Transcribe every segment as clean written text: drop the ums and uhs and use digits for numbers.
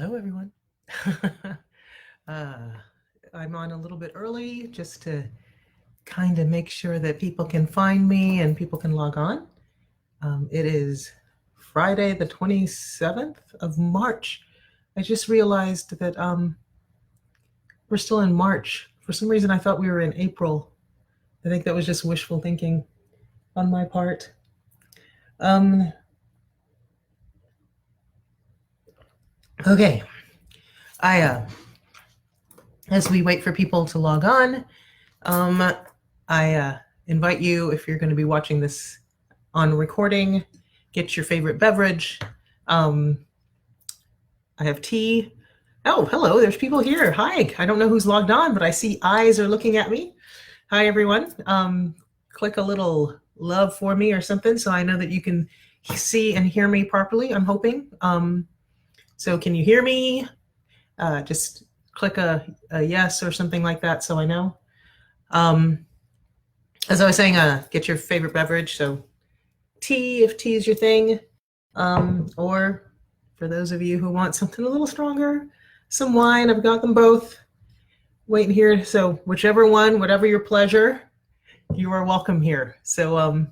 Hello, everyone. uh, I'm on a little bit early just to kind of make sure that people can find me and people can log on. It is Friday, the 27th of March. I just realized that we're still in March. For some reason, I thought we were in April. I think that was just wishful thinking on my part. Okay. As we wait for people to log on, I invite you, if you're going to be watching this on recording, get your favorite beverage. I have tea. Oh, hello, there's people here. Hi, I don't know who's logged on, but I see eyes are looking at me. Hi, everyone. Click a little love for me or something so I know that you can see and hear me properly, I'm hoping. So can you hear me? Just click a yes or something like that so I know. As I was saying, get your favorite beverage. So tea, if tea is your thing, or for those of you who want something a little stronger, some wine. I've got them both waiting here. So whichever one, whatever your pleasure, you are welcome here. So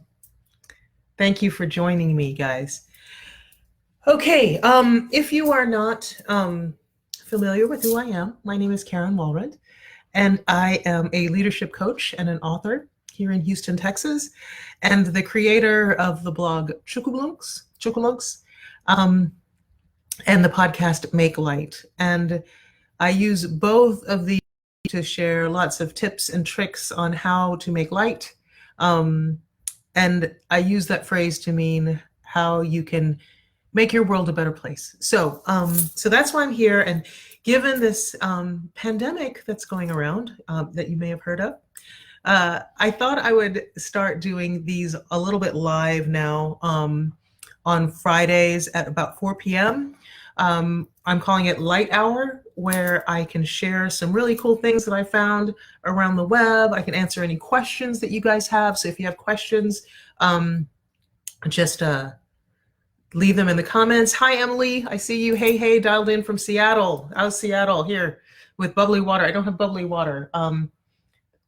thank you for joining me, guys. Okay, if you are not familiar with who I am, my name is Karen Walrud, and I am a leadership coach and an author here in Houston, Texas, and the creator of the blog Chukulunks, and the podcast Make Light. And I use both of these to share lots of tips and tricks on how to make light. And I use that phrase to mean how you can make your world a better place. So that's why I'm here. And given this pandemic that's going around that you may have heard of, I thought I would start doing these a little bit live now on Fridays at about 4 p.m. I'm calling it Light Hour, where I can share some really cool things that I found around the web. I can answer any questions that you guys have. So if you have questions, just leave them in the comments. Hi, Emily. I see you. Hey, dialed in from Seattle. How's Seattle? Here with bubbly water. I don't have bubbly water.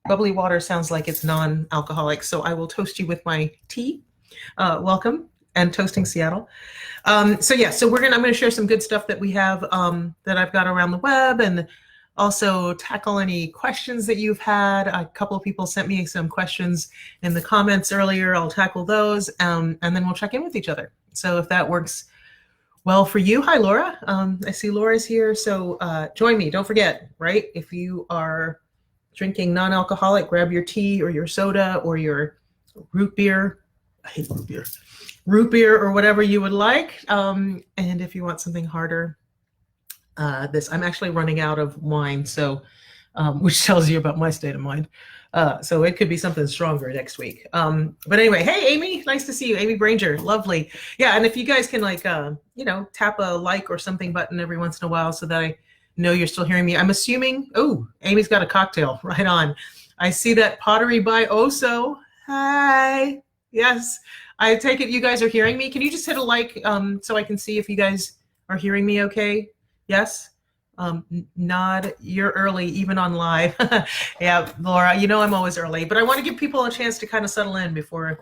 Bubbly water sounds like it's non-alcoholic, so I will toast you with my tea. Welcome, and toasting Seattle. So I'm gonna share some good stuff that we have that I've got around the web, and also tackle any questions that you've had. A couple of people sent me some questions in the comments earlier. I'll tackle those, and then we'll check in with each other. So if that works well for you, hi Laura. I see Laura's here, so join me. Don't forget, right? If you are drinking non-alcoholic, grab your tea or your soda or your root beer. I hate root beer. Root beer or whatever you would like. And if you want something harder, I'm actually running out of wine, so which tells you about my state of mind. So it could be something stronger next week. But anyway, hey, Amy, nice to see you. Amy Branger, lovely. Yeah, and if you guys can tap a like or something button every once in a while so that I know you're still hearing me. I'm assuming, Amy's got a cocktail, right on. I see that Pottery by Oso. Hi. Yes, I take it you guys are hearing me. Can you just hit a like so I can see if you guys are hearing me okay? Yes? Nod, you're early, even on live. Yeah, Laura, you know I'm always early, but I want to give people a chance to kind of settle in before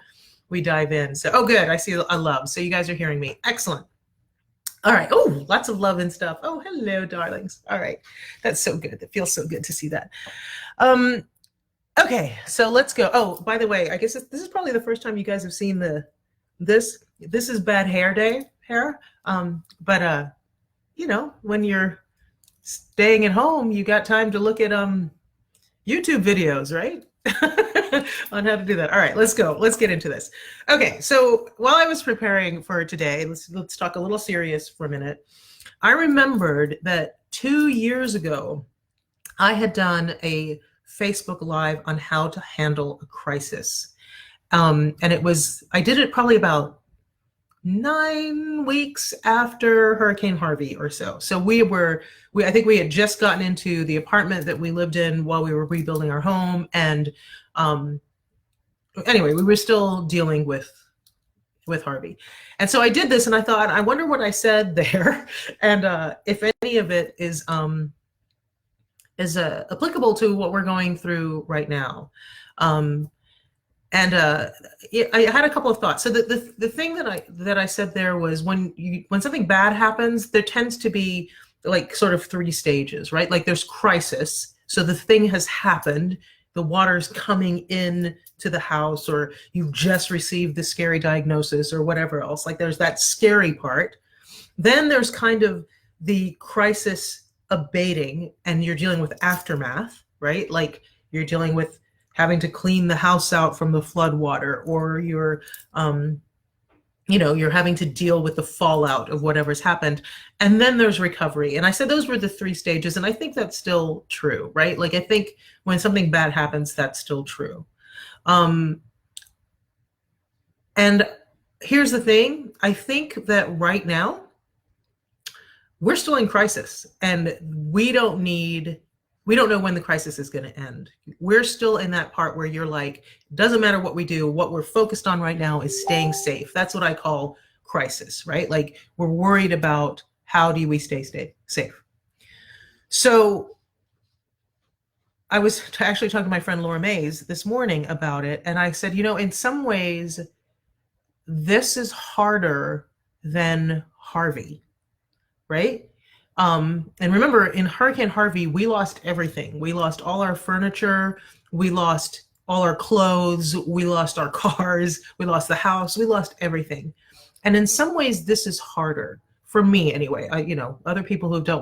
we dive in. So, good, I see a love. So you guys are hearing me. Excellent. All right. Oh, lots of love and stuff. Oh, hello, darlings. All right. That's so good. It feels so good to see that. Okay, so let's go. Oh, by the way, I guess this is probably the first time you guys have seen this. This is bad hair day. But when you're staying at home, you got time to look at YouTube videos, right? On how to do that. All right, let's go. Let's get into this. Okay, so while I was preparing for today, let's talk a little serious for a minute. I remembered that 2 years ago, I had done a Facebook Live on how to handle a crisis. And I did it probably about 9 weeks after Hurricane Harvey or so. So I think we had just gotten into the apartment that we lived in while we were rebuilding our home. And anyway, we were still dealing with with Harvey. And so I did this and I thought, I wonder what I said there. And if any of it is applicable to what we're going through right now. And I had a couple of thoughts. So the thing that I said there was when something bad happens, there tends to be like sort of 3 stages, right? Like there's crisis. So the thing has happened, the water's coming in to the house, or you've just received the scary diagnosis or whatever else. Like there's that scary part. Then there's kind of the crisis abating and you're dealing with aftermath, right? Like you're dealing with having to clean the house out from the flood water, or you're having to deal with the fallout of whatever's happened. And then there's recovery. And I said those were the 3 stages. And I think that's still true, right? Like I think when something bad happens, that's still true. And here's the thing. I think that right now, we're still in crisis, and we don't know when the crisis is going to end. We're still in that part where you're like, doesn't matter what we do, what we're focused on right now is staying safe. That's what I call crisis, right? Like we're worried about how do we stay safe. So I was actually talking to my friend Laura Mays this morning about it, and I said, in some ways, this is harder than Harvey, right? And remember, in Hurricane Harvey, we lost everything. We lost all our furniture. We lost all our clothes. We lost our cars. We lost the house. We lost everything. And in some ways, this is harder for me anyway. Other people who've dealt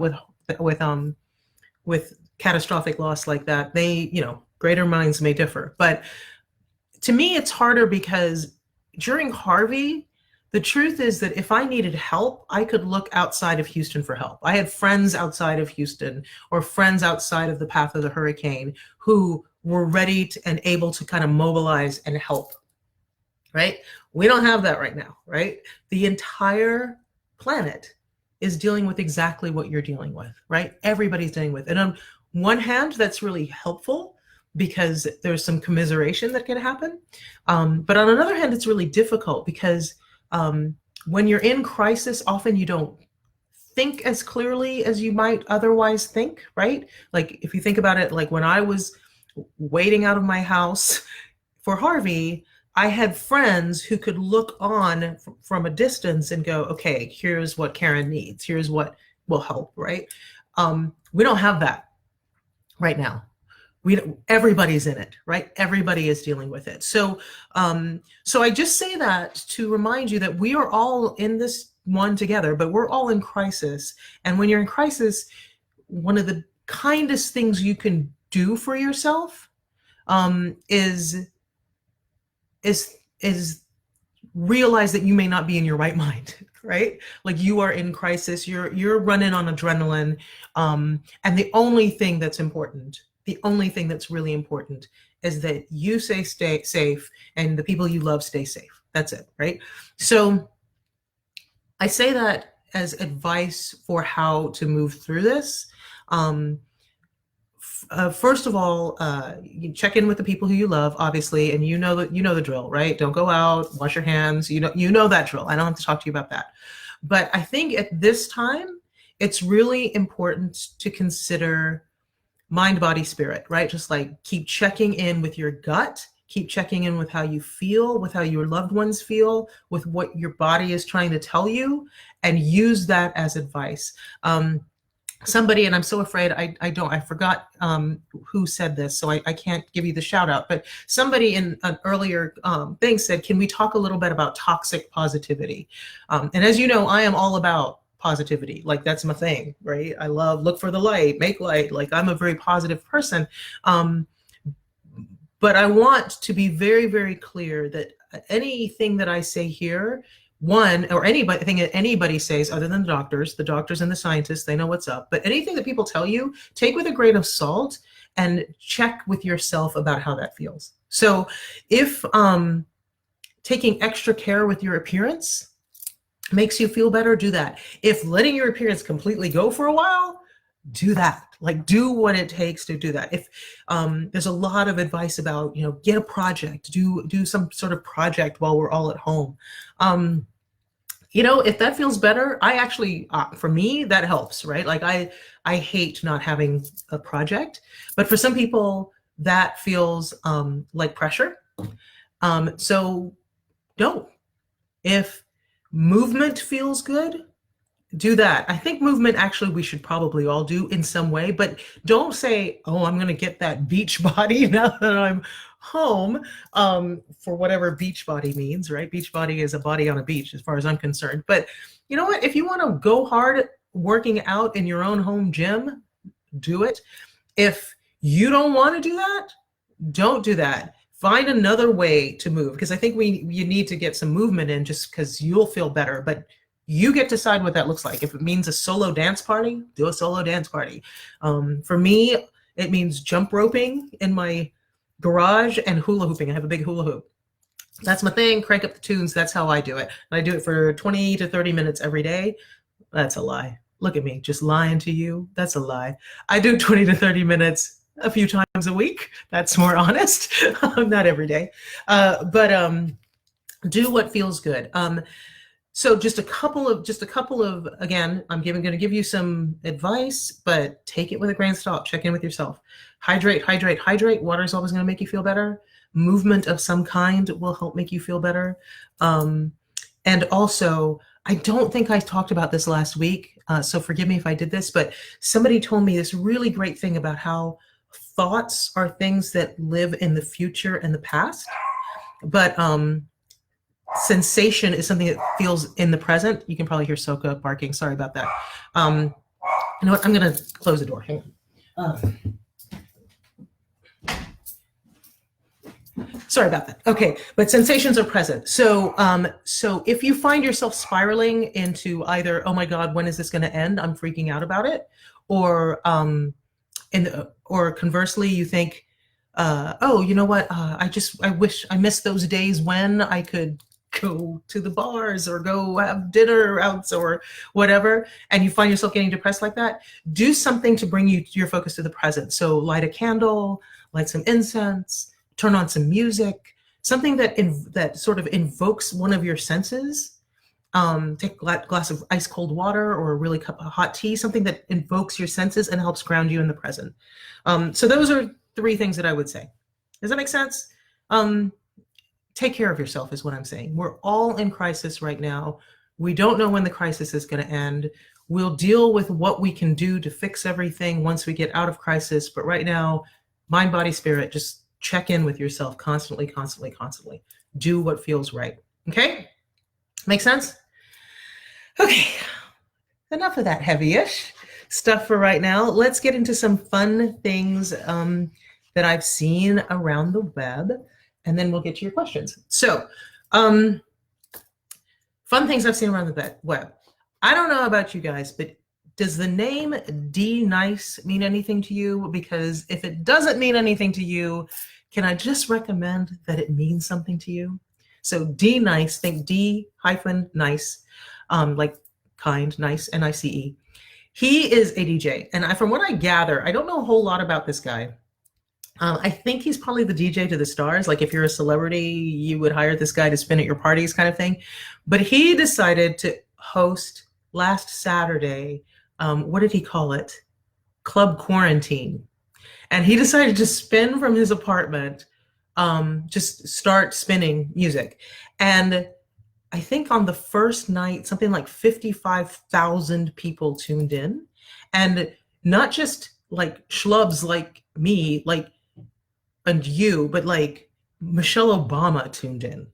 with catastrophic loss like that, they, greater minds may differ. But to me, it's harder because during Harvey, the truth is that if I needed help, I could look outside of Houston for help. I had friends outside of Houston or friends outside of the path of the hurricane who were ready and able to kind of mobilize and help, right? We don't have that right now, right? The entire planet is dealing with exactly what you're dealing with, right? Everybody's dealing with it. And on one hand, that's really helpful because there's some commiseration that can happen. But on another hand, it's really difficult because when you're in crisis, often you don't think as clearly as you might otherwise think, right? Like if you think about it, like when I was waiting out of my house for Harvey, I had friends who could look on from a distance and go, okay, here's what Karen needs. Here's what will help, right? We don't have that right now. Everybody's in it, right? Everybody is dealing with it. So I just say that to remind you that we are all in this one together, but we're all in crisis. And when you're in crisis, one of the kindest things you can do for yourself is realize that you may not be in your right mind, right? Like you are in crisis, you're running on adrenaline, and the only thing that's important, the only thing that's really important is that you stay safe and the people you love stay safe. That's it, right? So I say that as advice for how to move through this. First of all, you check in with the people who you love, obviously, and you know the drill, right? Don't go out, wash your hands. You know that drill. I don't have to talk to you about that. But I think at this time, it's really important to consider mind, body, spirit, right? Just like keep checking in with your gut, keep checking in with how you feel, with how your loved ones feel, with what your body is trying to tell you, and use that as advice. Somebody, and I'm so afraid I forgot who said this, so I can't give you the shout out, but somebody in an earlier thing said, can we talk a little bit about toxic positivity? And as you know, I am all about positivity. Like that's my thing, right? I love look for the light, make light. Like I'm a very positive person. But I want to be very, very clear that anything that I say here, anything that anybody says other than the doctors and the scientists, they know what's up. But anything that people tell you, take with a grain of salt and check with yourself about how that feels. So if taking extra care with your appearance makes you feel better, do that. If letting your appearance completely go for a while do that. Like, do what it takes to do that. If there's a lot of advice about, get a project, do some sort of project while we're all at home. If that feels better, I actually, for me, that helps, right? Like I hate not having a project, but for some people that feels like pressure. So don't. If movement feels good, do that. I think movement actually we should probably all do in some way, but don't say, oh, I'm going to get that beach body now that I'm home, for whatever beach body means, right? Beach body is a body on a beach as far as I'm concerned. But you know what? If you want to go hard working out in your own home gym, do it. If you don't want to do that, don't do that. Find another way to move, because I think you need to get some movement in just because you'll feel better. But you get to decide what that looks like. If it means a solo dance party, do a solo dance party. For me, it means jump roping in my garage and hula hooping. I have a big hula hoop. That's my thing. Crank up the tunes. That's how I do it. And I do it for 20 to 30 minutes every day. That's a lie. Look at me, just lying to you. That's a lie. I do 20 to 30 minutes a few times a week. That's more honest. Not every day. But do what feels good. So just a couple of, again, I'm going to give you some advice, but take it with a grain of salt. Check in with yourself. Hydrate, hydrate, hydrate. Water is always going to make you feel better. Movement of some kind will help make you feel better. And also, I don't think I talked about this last week, so forgive me if I did this, but somebody told me this really great thing about how thoughts are things that live in the future and the past, but sensation is something that feels in the present. You can probably hear Soka barking. Sorry about that. You know what? I'm going to close the door. Hang on. Sorry about that. Okay, but sensations are present. So, so if you find yourself spiraling into either, oh my God, when is this going to end? I'm freaking out about it, or or conversely, you think, oh, you know what? I wish I missed those days when I could go to the bars or go have dinner out or whatever, and you find yourself getting depressed like that. Do something to bring your focus to the present. So light a candle, light some incense, turn on some music, something that sort of invokes one of your senses. Take a glass of ice cold water or a really cup of hot tea, something that invokes your senses and helps ground you in the present. So those are 3 things that I would say. Does that make sense? Take care of yourself is what I'm saying. We're all in crisis right now. We don't know when the crisis is going to end. We'll deal with what we can do to fix everything once we get out of crisis. But right now, mind, body, spirit, just check in with yourself constantly, constantly, constantly. Do what feels right. Okay? Make sense? Okay. Enough of that heavy-ish stuff for right now. Let's get into some fun things that I've seen around the web, and then we'll get to your questions. So, fun things I've seen around the web. I don't know about you guys, but does the name DNice mean anything to you? Because if it doesn't mean anything to you, can I just recommend that it means something to you? So DNice, think D-nice, like kind, nice, N-I-C-E. He is a DJ, and from what I gather, I don't know a whole lot about this guy. I think he's probably the DJ to the stars. Like if you're a celebrity, you would hire this guy to spin at your parties kind of thing. But he decided to host last Saturday, what did he call it? Club Quarantine. And he decided to spin from his apartment, just start spinning music. And I think on the first night, something like 55,000 people tuned in. And not just like schlubs like me, like, and you, but like Michelle Obama tuned in.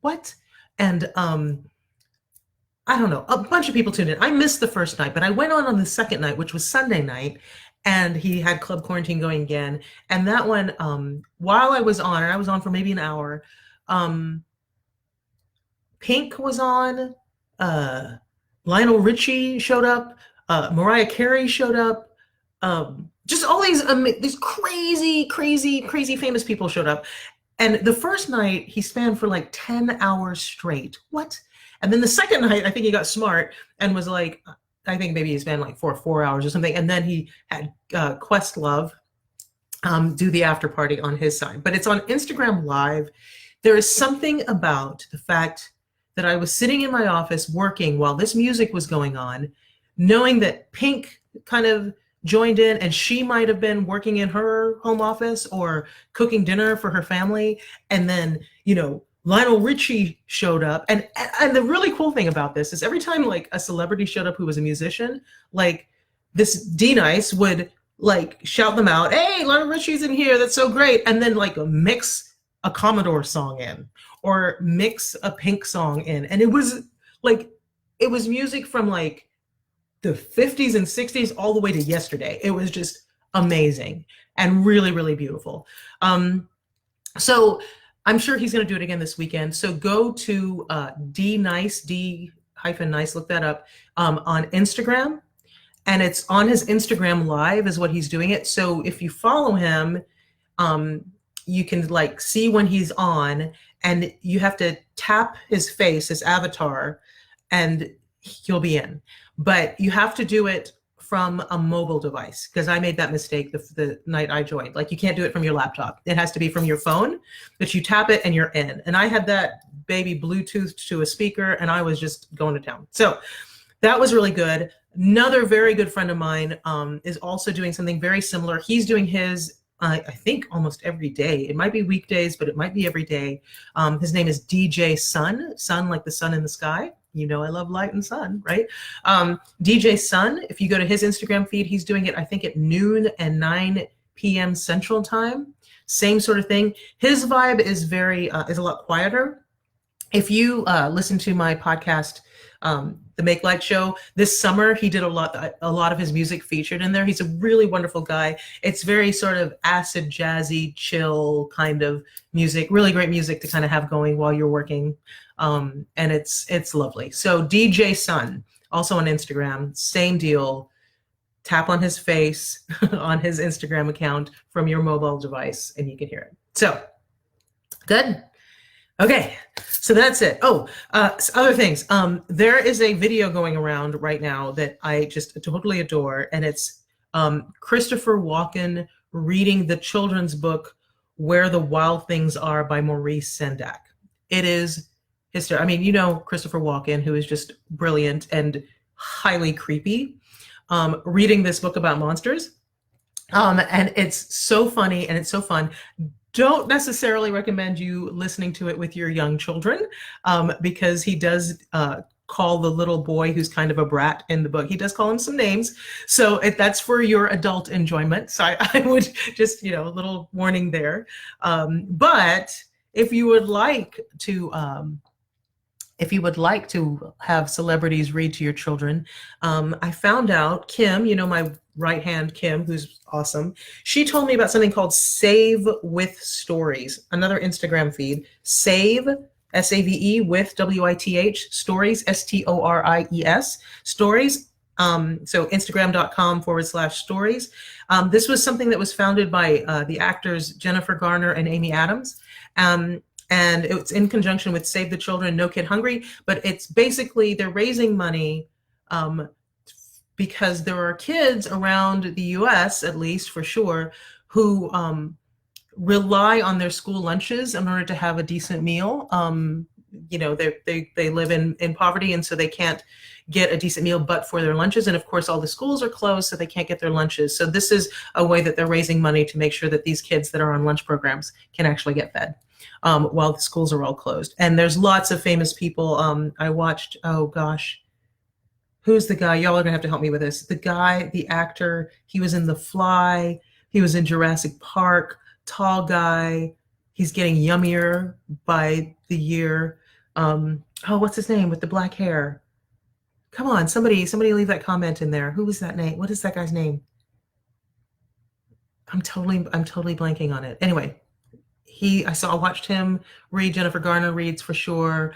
What? And I don't know, a bunch of people tuned in. I missed the first night, but I went on the second night, which was Sunday night, and he had Club Quarantine going again. And that one, while I was on, and I was on for maybe an hour, Pink was on, Lionel Richie showed up, Mariah Carey showed up, just all these crazy famous people showed up. And the first night he spanned for like 10 hours straight. What? And then the second night, I think he got smart and was like, I think maybe he's been like for 4 hours or something. And then he had Questlove do the after party on his side. But it's on Instagram Live. There is something about the fact that I was sitting in my office working while this music was going on, knowing that Pink kind of joined in, and she might have been working in her home office or cooking dinner for her family. And then, you know, Lionel Richie showed up. And the really cool thing about this is every time like a celebrity showed up who was a musician, like this DNice would like shout them out, hey, Lionel Richie's in here, that's so great. And then like mix a Commodore song in or mix a Pink song in. And it was like, it was music from like the 50s and 60s all the way to yesterday. It was just amazing and really, really beautiful. So I'm sure he's going to do it again this weekend. So go to DNice, D-Nice, look that up, on Instagram. And it's on his Instagram Live is what he's doing it. So if you follow him, you can like see when he's on, and you have to tap his face, his avatar, and he'll be in. But you have to do it from a mobile device, because I made that mistake the night I joined. Like you can't do it from your laptop. It has to be from your phone, but you tap it and you're in. And I had that baby Bluetoothed to a speaker and I was just going to town. So that was really good. Another very good friend of mine is also doing something very similar. He's doing his, I think almost every day. It might be weekdays, but it might be every day. His name is DJ Sun, sun like the sun in the sky. You know, I love light and sun, right? DJ Sun, if you go to his Instagram feed, he's doing it, I think, at noon and 9 p.m. Central Time. Same sort of thing. His vibe is is a lot quieter. If you listen to my podcast, The Make Light Show, this summer, he did a lot of his music featured in there. He's a really wonderful guy. It's very sort of acid, jazzy, chill kind of music, really great music to kind of have going while you're working. And it's lovely. So DJ Sun, also on Instagram, same deal. Tap on his face on his Instagram account from your mobile device and you can hear it. So good. Okay, so that's it. Oh, other things. There is a video going around right now that I just totally adore, and it's Christopher Walken reading the children's book Where the Wild Things Are by Maurice Sendak. It is hysterical. I mean, you know Christopher Walken, who is just brilliant and highly creepy, reading this book about monsters. And it's so funny and it's so fun. Don't necessarily recommend you listening to it with your young children, because he does call the little boy who's kind of a brat in the book, he does call him some names. So that's for your adult enjoyment. So I would just, you know, a little warning there. But if you would like to have celebrities read to your children, I found out Kim, you know, my right hand Kim, who's awesome, she told me about something called Save with Stories, another Instagram feed. Save, S-A-V-E, with W-I-T-H, Stories, S-T-O-R-I-E-S, Stories. So Instagram.com/stories. This was something that was founded by the actors Jennifer Garner and Amy Adams. And it's in conjunction with Save the Children, No Kid Hungry, but it's basically they're raising money because there are kids around the US, at least for sure, who rely on their school lunches in order to have a decent meal. You know, they live in poverty, and so they can't get a decent meal but for their lunches. And of course, all the schools are closed, so they can't get their lunches. So this is a way that they're raising money to make sure that these kids that are on lunch programs can actually get fed while the schools are all closed. And there's lots of famous people. I watched, oh gosh, who's the guy? Y'all are gonna have to help me with this. The guy, the actor, he was in The Fly, he was in Jurassic Park, tall guy. He's getting yummier by the year. Oh, what's his name with the black hair? Come on, somebody leave that comment in there. Who was that name? What is that guy's name? I'm totally blanking on it. Anyway, I watched him read. Jennifer Garner reads for sure.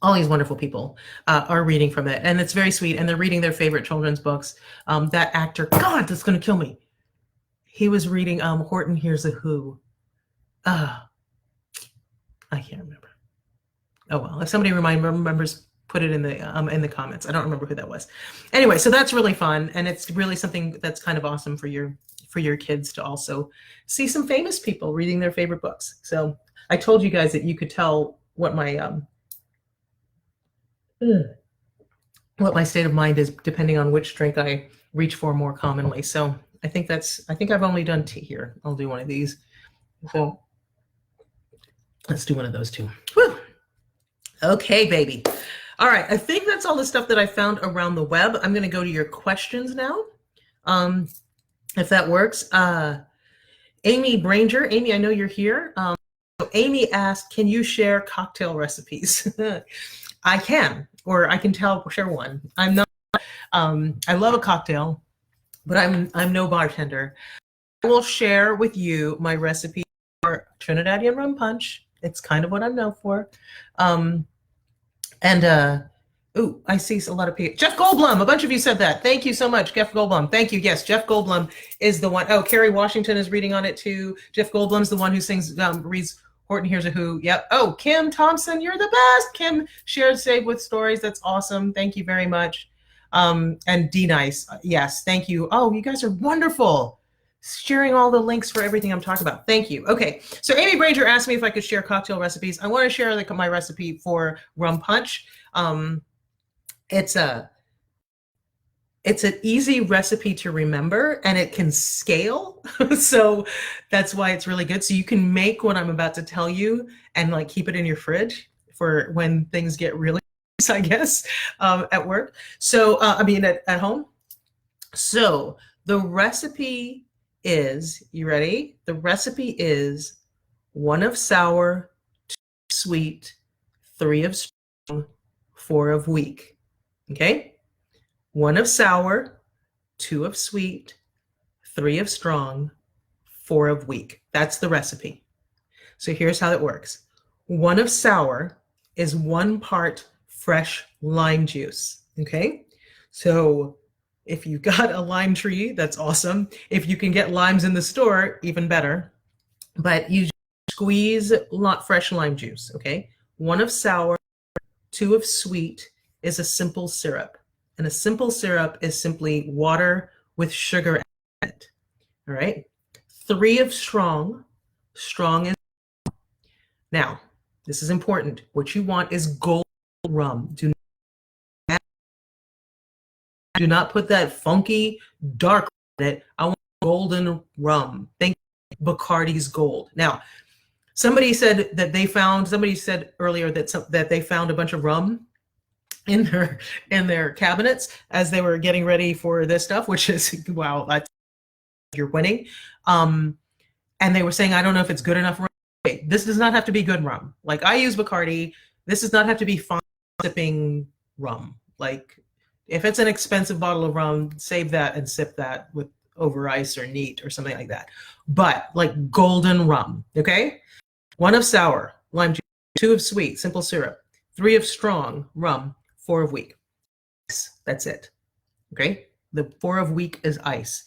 All these wonderful people are reading from it, and it's very sweet. And they're reading their favorite children's books. That actor, God, that's gonna kill me. He was reading Horton Hears a Who. I can't remember. Oh well, if somebody remembers, put it in the comments. I don't remember who that was. Anyway, so that's really fun, and it's really something that's kind of awesome for your kids to also see some famous people reading their favorite books. So I told you guys that you could tell what my state of mind is depending on which drink I reach for more commonly. So I think I've only done tea here. I'll do one of these. So let's do one of those too. Whew. Okay, baby. All right, I think that's all the stuff that I found around the web. I'm going to go to your questions now, if that works. Amy Branger, Amy, I know you're here. So Amy asked, can you share cocktail recipes? I can, or I can share one. I'm not. I love a cocktail, but I'm no bartender. I will share with you my recipe for Trinidadian rum punch. It's kind of what I'm known for. Ooh, I see a lot of people. Jeff Goldblum, a bunch of you said that. Thank you so much, Jeff Goldblum. Thank you. Yes, Jeff Goldblum is the one. Oh, Kerry Washington is reading on it too. Jeff Goldblum's the one who reads Horton Hears a Who. Yep. Oh, Kim Thompson, you're the best. Kim shared Save with Stories. That's awesome. Thank you very much. And DNice, yes, thank you. Oh, you guys are wonderful. Sharing all the links for everything I'm talking about. Thank you. Okay, so Amy Branger asked me if I could share cocktail recipes. I want to share my recipe for rum punch. It's an easy recipe to remember, and it can scale. So that's why it's really good. So you can make what I'm about to tell you and like keep it in your fridge for when things get really, I guess, at work. So, at home. So the recipe is, you ready? The recipe is 1 of sour, 2 of sweet, 3 of strong, 4 of weak. Okay? 1 of sour, 2 of sweet, 3 of strong, 4 of weak. That's the recipe. So here's how it works. 1 of sour is 1 part fresh lime juice. Okay? So if you've got a lime tree, that's awesome. If you can get limes in the store, even better. But you squeeze fresh lime juice, okay? 1 of sour, 2 of sweet is a simple syrup. And a simple syrup is simply water with sugar in it, all right? 3 of strong. Strong is... Now, this is important. What you want is golden rum. Do not put that funky dark in it. I want golden rum. Think Bacardi's Gold. Now, somebody said earlier that they found a bunch of rum in their cabinets as they were getting ready for this stuff, which is, wow, you're winning. And they were saying, I don't know if it's good enough rum. Okay, this does not have to be good rum. Like, I use Bacardi. This does not have to be fine sipping rum. Like, if it's an expensive bottle of rum, save that and sip that over ice or neat or something like that. But like golden rum, okay? 1 of sour, lime juice, 2 of sweet, simple syrup, 3 of strong, rum, 4 of weak. That's it, okay? The 4 of weak is ice.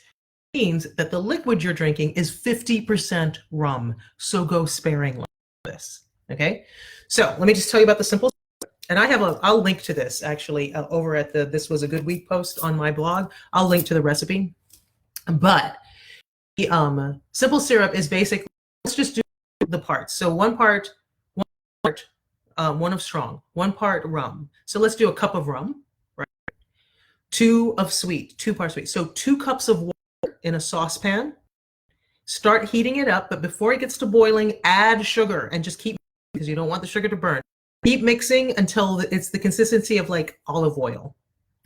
It means that the liquid you're drinking is 50% rum, so go sparingly with this, okay? So let me just tell you about the simple. And I'll link to this actually over at This Was a Good Week post on my blog. I'll link to the recipe. But the simple syrup is basically, let's just do the parts. So 1 part, 1 of strong, 1 part rum. So let's do a cup of rum, right? 2 of sweet, 2 parts sweet. So 2 cups of water in a saucepan. Start heating it up, but before it gets to boiling, add sugar and just keep, because you don't want the sugar to burn. Keep mixing until it's the consistency of like olive oil,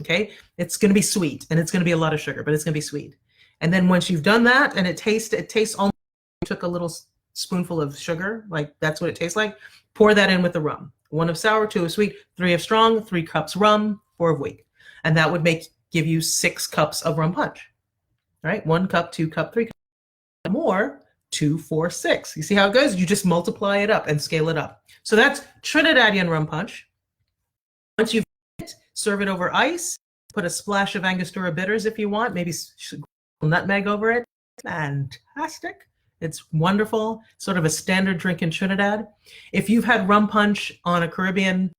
okay? It's gonna be sweet and it's gonna be a lot of sugar, but it's gonna be sweet. And then once you've done that and it tastes almost like you took a little spoonful of sugar, like that's what it tastes like, pour that in with the rum. 1 of sour, 2 of sweet, 3 of strong, 3 cups rum, 4 of weak. And that would give you 6 cups of rum punch, all right? 1 cup, 2 cup, 3 cup, more, 2, 4, 6. You see how it goes? You just multiply it up and scale it up. So that's Trinidadian rum punch. Once you've made it, serve it over ice. Put a splash of Angostura bitters if you want, maybe nutmeg over it. Fantastic. It's wonderful. Sort of a standard drink in Trinidad. If you've had rum punch on a Caribbean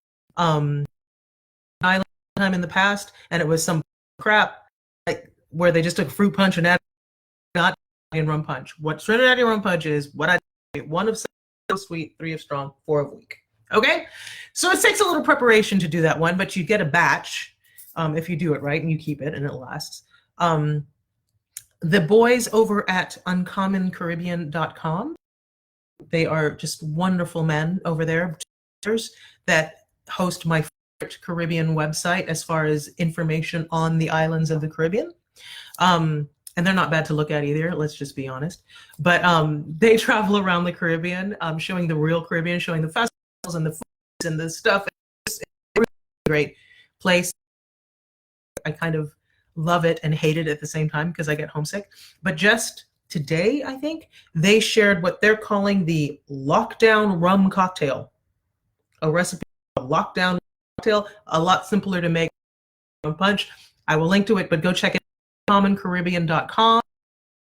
time in the past, and it was some crap like where they just took fruit punch and added not Trinidadian rum punch. What Trinidadian rum punch is, what I do, 1 of sweet, 3 of strong, 4 of weak. Okay, so it takes a little preparation to do that one, but you get a batch if you do it right and you keep it and it lasts. The boys over at uncommoncaribbean.com, they are just wonderful men over there that host my favorite Caribbean website as far as information on the islands of the Caribbean. And they're not bad to look at either, let's just be honest. But they travel around the Caribbean, showing the real Caribbean, showing the festivals and the foods and the stuff. It's a really great place. I kind of love it and hate it at the same time because I get homesick. But just today, I think, they shared what they're calling the lockdown rum cocktail. A recipe for a lockdown cocktail, a lot simpler to make rum punch. I will link to it, but go check it out. commoncaribbean.com.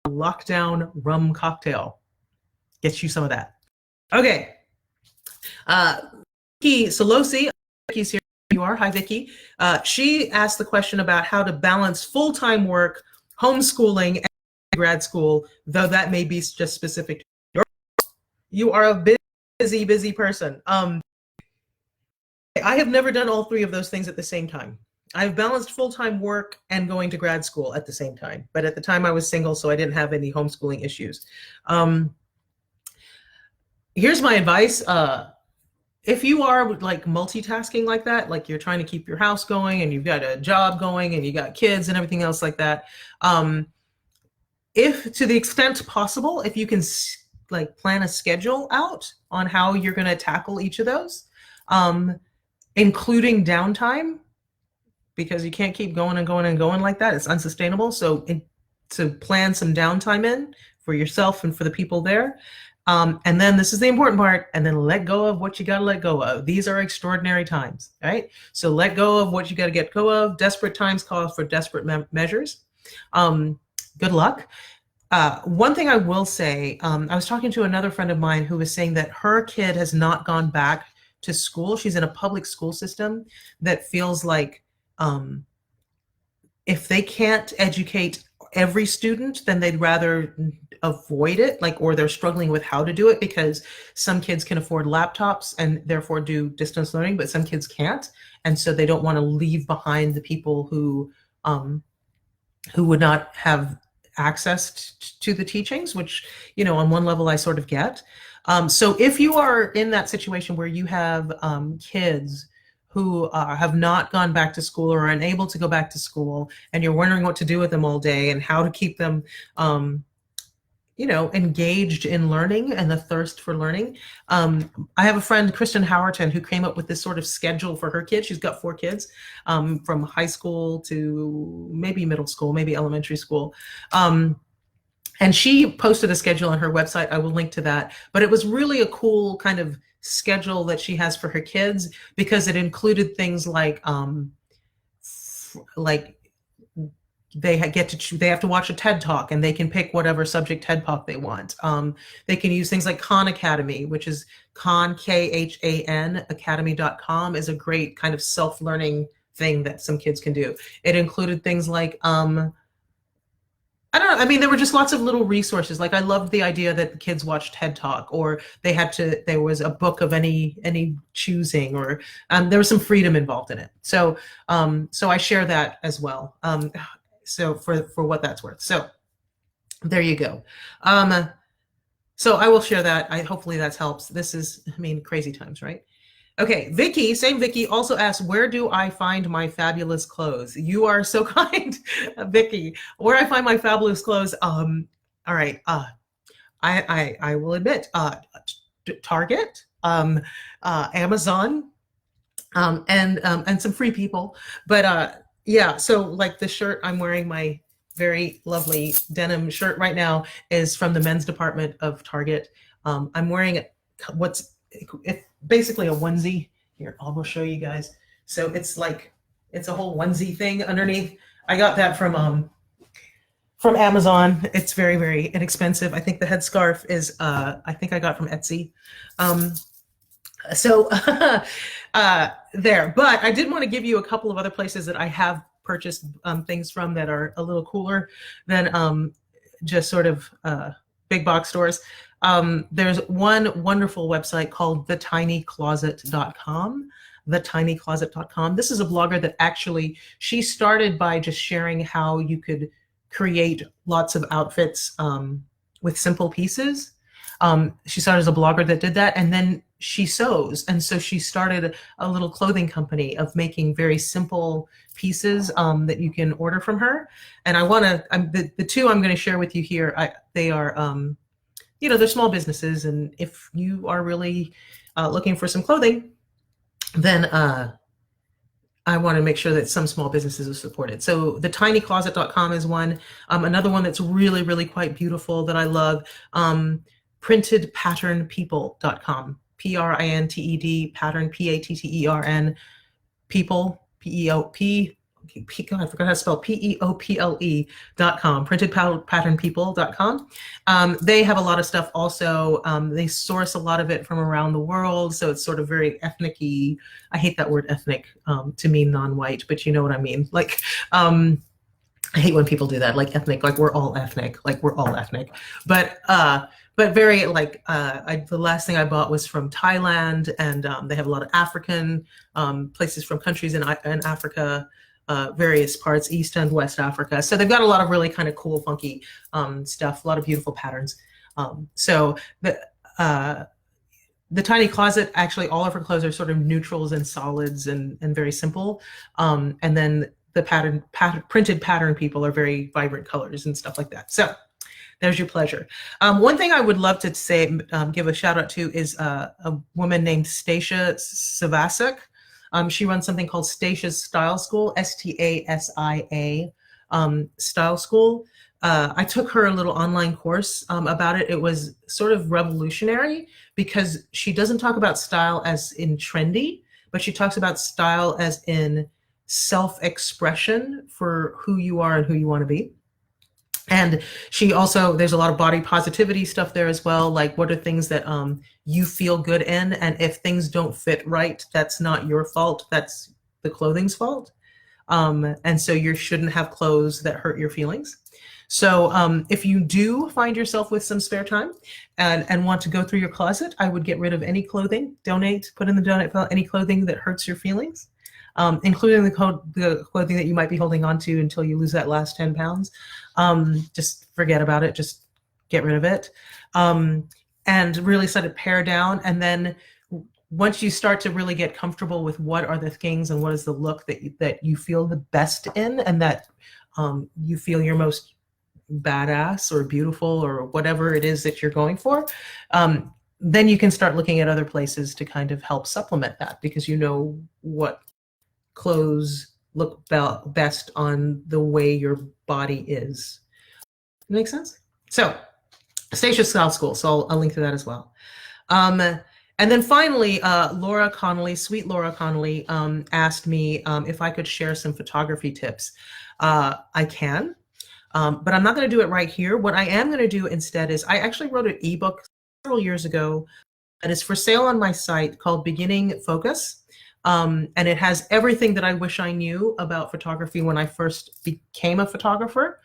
Lockdown rum cocktail. Get you some of that. Okay. Vicky Solosi, Vicky's here. You are. Hi, Vicky. She asked the question about how to balance full-time work, homeschooling, and grad school, though that may be just specific to your. You are a busy person. I have never done all 3 of those things at the same time. I've balanced full-time work and going to grad school at the same time. But at the time I was single, so I didn't have any homeschooling issues. Here's my advice. If you are like multitasking like that, like you're trying to keep your house going and you've got a job going and you got kids and everything else like that, if to the extent possible, if you can like plan a schedule out on how you're going to tackle each of those, including downtime, because you can't keep going and going and going like that. It's unsustainable. So to plan some downtime in for yourself and for the people there. And then this is the important part, and then let go of what you got to let go of. These are extraordinary times, right? So let go of what you got to get go of. Desperate times call for desperate measures. Good luck. One thing I will say, I was talking to another friend of mine who was saying that her kid has not gone back to school. She's in a public school system that feels like if they can't educate every student, then they'd rather avoid it, like, or they're struggling with how to do it because some kids can afford laptops and therefore do distance learning, but some kids can't. And so they don't want to leave behind the people who would not have access to the teachings, which, you know, on one level I sort of get. So if you are in that situation where you have kids who have not gone back to school or are unable to go back to school, and you're wondering what to do with them all day and how to keep them, you know, engaged in learning and the thirst for learning. I have a friend, Kristen Howerton, who came up with this sort of schedule for her kids. She's got 4 kids, from high school to maybe middle school, maybe elementary school. And she posted a schedule on her website. I will link to that. But it was really a cool kind of schedule that she has for her kids, because it included things like they have to watch a TED Talk, and they can pick whatever subject TED Talk they want. They can use things like Khan Academy, which is Khan, Khan, academy.com, is a great kind of self-learning thing that some kids can do. It included things like, I don't know, I mean, there were just lots of little resources. Like, I loved the idea that the kids watched TED Talk, or there was a book of any choosing, or there was some freedom involved in it. So I share that as well. So for what that's worth. So there you go. So I will share that. Hopefully that helps. This is, I mean, crazy times, right? Okay, Vicky, same Vicky, also asked, where do I find my fabulous clothes? You are so kind, Vicky. Where I find my fabulous clothes? All right. I will admit, Target, Amazon, and some free people. But yeah, so like the shirt I'm wearing, my very lovely denim shirt right now, is from the men's department of Target. I'm wearing it's basically a onesie. Here, I'll show you guys. So it's a whole onesie thing underneath. I got that from Amazon. It's very, very inexpensive. I think the headscarf is I think I got from Etsy. So there, but I did want to give you a couple of other places that I have purchased things from that are a little cooler than just sort of big box stores. There's one wonderful website called thetinycloset.com. Thetinycloset.com. This is a blogger that actually, she started by just sharing how you could create lots of outfits with simple pieces. She started as a blogger that did that, and then she sews. And so she started a little clothing company of making very simple pieces that you can order from her. And I want to, the two I'm going to share with you here, they are, you know, they're small businesses. And if you are really looking for some clothing, then I want to make sure that some small businesses are supported. So thetinycloset.com is one. Another one that's really, really quite beautiful that I love, printedpatternpeople.com. P-R-I-N-T-E-D, pattern, P-A-T-T-E-R-N, people, P-E-O-P, God, I forgot how to spell, P-E-O-P-L-E.com, printedpatternpeople.com. They have a lot of stuff also. They source a lot of it from around the world, so it's sort of very ethnic-y. I hate that word ethnic to mean non-white, but you know what I mean. Like, I hate when people do that, like ethnic, like we're all ethnic, but very like, the last thing I bought was from Thailand, and they have a lot of African places from countries in Africa, various parts, East and West Africa. So they've got a lot of really kind of cool, funky stuff, a lot of beautiful patterns. So the Tiny Closet, actually all of her clothes are sort of neutrals and solids and very simple. And then the printed pattern people are very vibrant colors and stuff like that. So there's your pleasure. One thing I would love to say, give a shout out to is a woman named Stasia Savasek. She runs something called Stasia's Style School, S-T-A-S-I-A Style School. I took her a little online course about it. It was sort of revolutionary because she doesn't talk about style as in trendy, but she talks about style as in self-expression for who you are and who you want to be. And she also, there's a lot of body positivity stuff there as well. Like, what are things that you feel good in? And if things don't fit right, that's not your fault. That's the clothing's fault. And so you shouldn't have clothes that hurt your feelings. So if you do find yourself with some spare time and want to go through your closet, I would get rid of any clothing, donate, put in the donate pile any clothing that hurts your feelings, including the clothing that you might be holding on to until you lose that last 10 pounds. Just forget about it. Just get rid of it. And really set it pare down. And then once you start to really get comfortable with what are the things and what is the look that you feel the best in, and that you feel you're most badass or beautiful or whatever it is that you're going for, then you can start looking at other places to kind of help supplement that, because you know what clothes look best on the way your body is. Make sense? So Stasia's Style School, so I'll link to that as well. And then finally, Laura Connelly, sweet Laura Connelly, asked me if I could share some photography tips. I can, but I'm not going to do it right here. What I am going to do instead is, I actually wrote an ebook several years ago that is for sale on my site called Beginning Focus. And it has everything that I wish I knew about photography when I first became a photographer.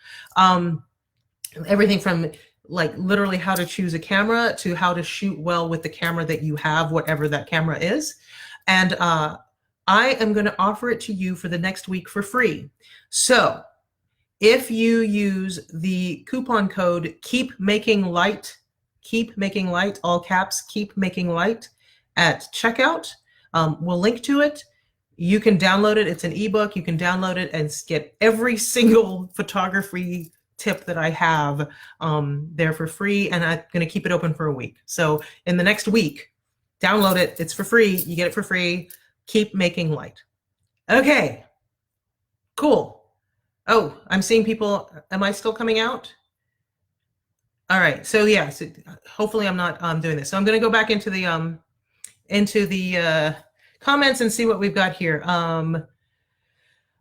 Everything from like literally how to choose a camera to how to shoot well with the camera that you have, whatever that camera is. And I am going to offer it to you for the next week for free. So if you use the coupon code Keep Making Light, all caps, Keep Making Light at checkout, we'll link to it. You can download it. It's an ebook. You can download it and get every single photography tip that I have there for free. And I'm going to keep it open for a week. So in the next week, download it. It's for free. You get it for free. Keep Making Light. Okay, cool. Oh, I'm seeing people. Am I still coming out? All right. So yeah, so hopefully I'm not doing this. So I'm going to go back into the comments and see what we've got here.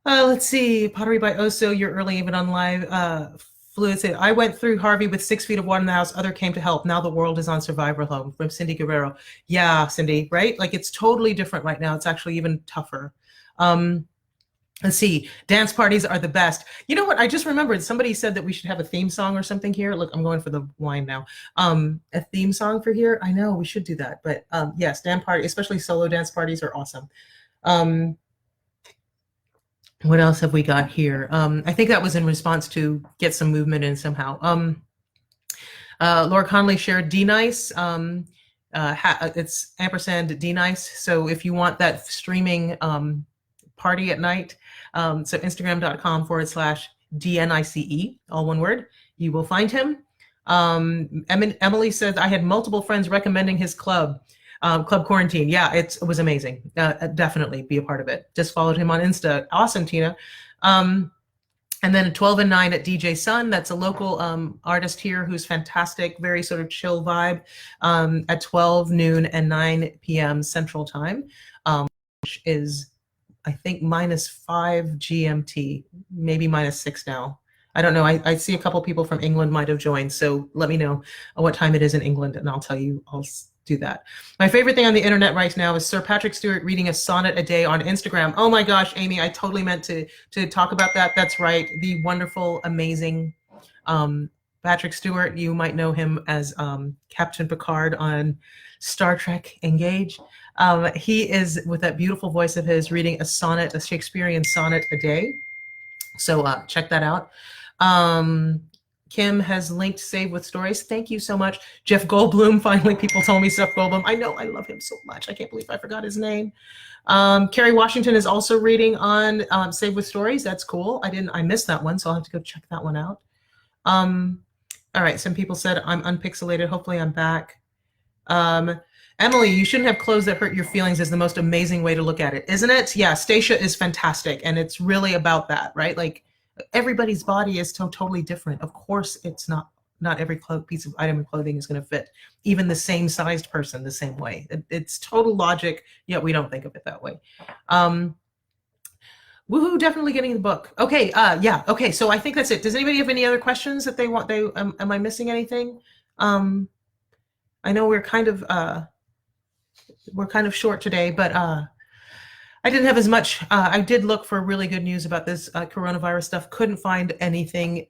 Let's see. Pottery by Oso, you're early even on live. Fluid said, I went through Harvey with 6 feet of water in the house. Other came to help. Now the world is on survival home, from Cindy Guerrero. Yeah, Cindy, right? Like it's totally different right now. It's actually even tougher. Let's see. Dance parties are the best. You know what? I just remembered somebody said that we should have a theme song or something here. Look, I'm going for the wine now. A theme song for here. I know we should do that. But yes, dance party, especially solo dance parties are awesome. What else have we got here? I think that was in response to get some movement in somehow. Laura Connelly shared DNice. It's ampersand DNice. So if you want that streaming party at night, so Instagram.com/DNice, all one word, you will find him. Emily says, I had multiple friends recommending his club. Club Quarantine. Yeah, it was amazing. Definitely be a part of it. Just followed him on Insta. Awesome, Tina. And then 12 and 9 at DJ Sun. That's a local artist here who's fantastic, very sort of chill vibe at 12 noon and 9 p.m. Central Time, which is, I think, -5 GMT, maybe -6 now. I don't know. I see a couple people from England might have joined. So let me know what time it is in England and I'll tell you. I'll do that. My favorite thing on the internet right now is Sir Patrick Stewart reading a sonnet a day on Instagram. Oh my gosh, Amy, I totally meant to talk about that. That's right. The wonderful, amazing Patrick Stewart. You might know him as Captain Picard on Star Trek Engage. He is, with that beautiful voice of his, reading a sonnet, a Shakespearean sonnet a day. So check that out. Kim has linked Save with Stories. Thank you so much. Jeff Goldblum, finally people told me Jeff Goldblum. I know, I love him so much. I can't believe I forgot his name. Carrie Washington is also reading on Save with Stories. That's cool. I missed that one, so I'll have to go check that one out. All right, some people said I'm unpixelated. Hopefully I'm back. Emily, you shouldn't have clothes that hurt your feelings is the most amazing way to look at it, isn't it? Yeah, Stacia is fantastic, and it's really about that, right? Like, everybody's body is totally different. Of course, it's not every piece of item of clothing is going to fit even the same sized person the same way. It's total logic, yet we don't think of it that way. Woohoo, definitely getting the book. Okay, yeah, okay, so I think that's it. Does anybody have any other questions that they want? Am I missing anything? I know we're kind of short today, but I didn't have as much. I did look for really good news about this coronavirus stuff. Couldn't find anything,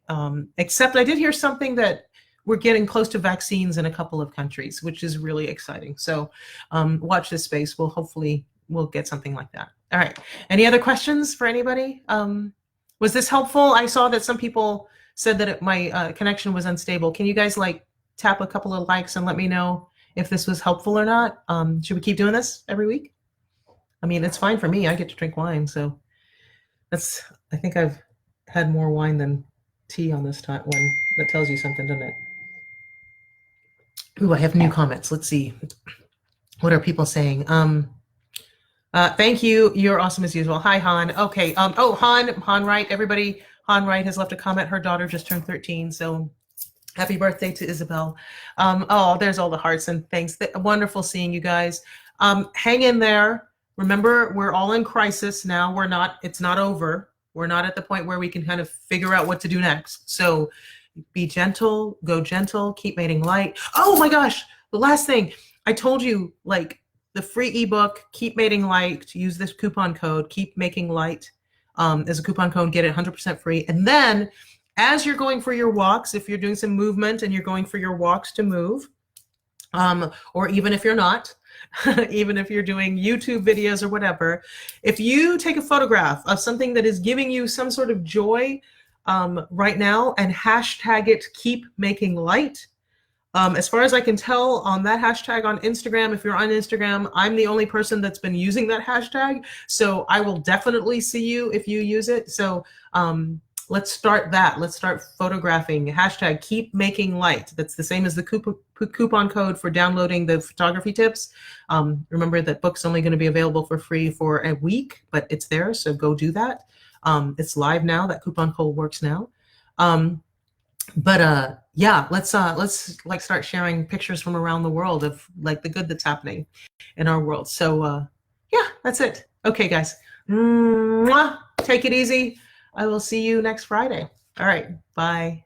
except I did hear something that we're getting close to vaccines in a couple of countries, which is really exciting. So watch this space. We'll get something like that. All right. Any other questions for anybody? Was this helpful? I saw that some people said that my connection was unstable. Can you guys like tap a couple of likes and let me know if this was helpful or not? Should we keep doing this every week? I mean, it's fine for me. I get to drink wine, so I think I've had more wine than tea on this one. That tells you something, doesn't it? Ooh, I have new comments. Let's see. What are people saying? Thank you. You're awesome as usual. Hi, Han. Okay. Oh, Han Wright. Everybody, Han Wright has left a comment. Her daughter just turned 13, so happy birthday to Isabel. Oh, there's all the hearts and thanks. Wonderful seeing you guys. Hang in there. Remember, we're all in crisis now. It's not over. We're not at the point where we can kind of figure out what to do next. So be gentle, go gentle, keep making light. Oh my gosh, the last thing. I told you, like, the free ebook, Keep Making Light, to use this coupon code, Keep Making Light, as a coupon code, get it 100% free. And then as you're going for your walks, if you're doing some movement and you're going for your walks to move, or even if you're not, even if you're doing YouTube videos or whatever, if you take a photograph of something that is giving you some sort of joy right now and hashtag it, Keep Making Light. As far as I can tell on that hashtag on Instagram, if you're on Instagram, I'm the only person that's been using that hashtag. So I will definitely see you if you use it. So let's start that. Let's start photographing. Hashtag Keep Making Light. That's the same as the coupon code for downloading the photography tips. Remember that book's only going to be available for free for a week, but it's there, so go do that. It's live now. That coupon code works now. Yeah, let's like start sharing pictures from around the world of like the good that's happening in our world. So yeah, that's it. Okay, guys. Mwah! Take it easy. I will see you next Friday. All right. Bye.